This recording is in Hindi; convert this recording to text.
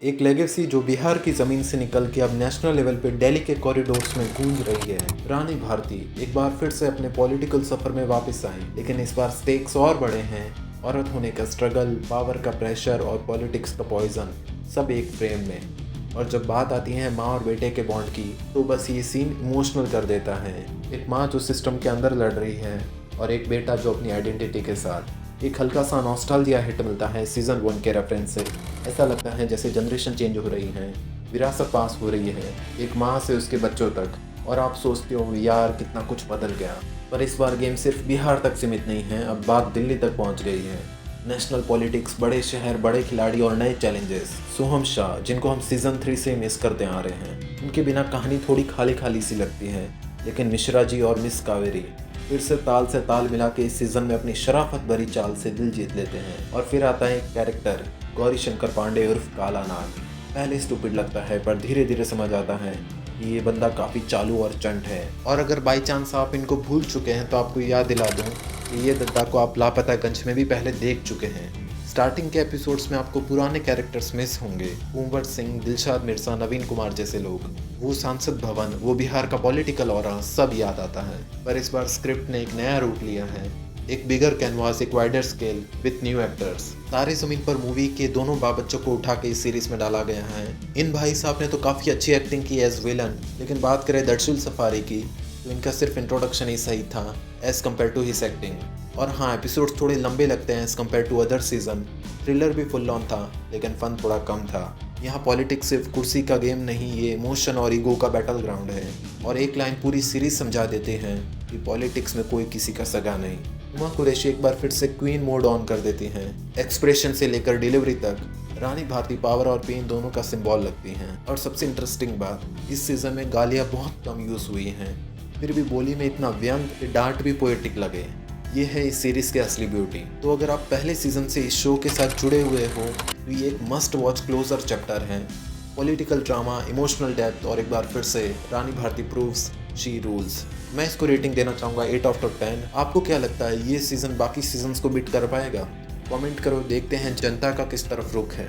एक लेगेसी जो बिहार की ज़मीन से निकल के अब नेशनल लेवल पे दिल्ली के कॉरिडोर्स में गूंज रही है। रानी भारती एक बार फिर से अपने पॉलिटिकल सफ़र में वापस आई, लेकिन इस बार स्टेक्स और बड़े हैं। औरत होने का स्ट्रगल, पावर का प्रेशर और पॉलिटिक्स का पॉइजन, सब एक फ्रेम में। और जब बात आती है माँ और बेटे के बॉन्ड की, तो बस ये सीन इमोशनल कर देता है। एक माँ जो सिस्टम के अंदर लड़ रही है और एक बेटा जो अपनी आइडेंटिटी के साथ। एक हल्का सा नॉस्टैल्जिया हिट मिलता है सीज़न 1 के रेफरेंस से। ऐसा लगता है जैसे जनरेशन चेंज हो रही है, विरासत पास हो रही है, एक माँ से उसके बच्चों तक। और आप सोचते हो यार कितना कुछ बदल गया, पर इस बार गेम सिर्फ बिहार तक सीमित नहीं है, अब बात दिल्ली तक पहुंच गई है। नेशनल पॉलिटिक्स, बड़े शहर, बड़े खिलाड़ी और नए चैलेंजेस। सोहम शाह, जिनको हम सीज़न 3 से मिस करते आ रहे हैं, उनके बिना कहानी थोड़ी खाली खाली सी लगती है। लेकिन मिश्रा जी और मिस कावेरी फिर से ताल मिला के इस सीज़न में अपनी शराफत भरी चाल से दिल जीत लेते हैं। और फिर आता है एक कैरेक्टर, गौरी शंकर पांडे उर्फ काला नाग। पहले स्टूपिड लगता है, पर धीरे धीरे समझ आता है कि ये बंदा काफ़ी चालू और चंट है। और अगर बाई चांस आप इनको भूल चुके हैं तो आपको याद दिला दूँ कि ये दद्दा को आप लापतागंज में भी पहले देख चुके हैं। स्टार्टिंग के एपिसोड्स में आपको पुराने कैरेक्टर्स मिस होंगे, कुंवर सिंह, दिलशाद मिर्जा, नवीन कुमार जैसे लोग। वो सांसद भवन, वो बिहार का पॉलिटिकल ऑरा, सब याद आता है। पर इस बार स्क्रिप्ट ने एक नया रूट लिया है, एक बिगर कैनवास, एक wider scale with new actors. तारे ज़मीन पर मूवी के दोनों बाप बच्चों को उठा के इस सीरीज में डाला गया है। इन भाई साहब ने तो काफ़ी अच्छी एक्टिंग की एज विलन, लेकिन बात करें दर्शुल सफारी की, तो इनका सिर्फ इंट्रोडक्शन ही सही था as compare to his acting. और हाँ, एपिसोड्स थोड़े लंबे लगते हैं as compare to other season. Thriller भी फुल ऑन था, लेकिन फन थोड़ा कम था। यहाँ पॉलिटिक्स सिर्फ कुर्सी का गेम नहीं, ये इमोशन और ईगो का बैटल ग्राउंड है। और एक लाइन पूरी सीरीज समझा देते हैं कि पॉलिटिक्स में कोई किसी का सगा नहीं। हुमा कुरैशी एक बार फिर से क्वीन मोड ऑन कर देती हैं। एक्सप्रेशन से लेकर डिलीवरी तक रानी भारती पावर और पेन दोनों का सिंबल लगती हैं। और सबसे इंटरेस्टिंग बात, इस सीजन में गालियाँ बहुत कम यूज़ हुई हैं, फिर भी बोली में इतना व्यंग कि डांट भी पोएटिक लगे। ये है इस सीरीज़ की असली ब्यूटी। तो अगर आप पहले सीजन से इस शो के साथ जुड़े हुए हो तो ये एक मस्ट वॉच क्लोजर चैप्टर है। पॉलिटिकल ड्रामा, इमोशनल डेप्थ और एक बार फिर से रानी भारती प्रूव्स शी रूल्स। मैं इसको रेटिंग देना चाहूँगा 8 आउट ऑफ 10। आपको क्या लगता है, ये सीज़न बाकी सीजन्स को बीट कर पाएगा? कमेंट करो, देखते हैं जनता का किस तरफ रुख है।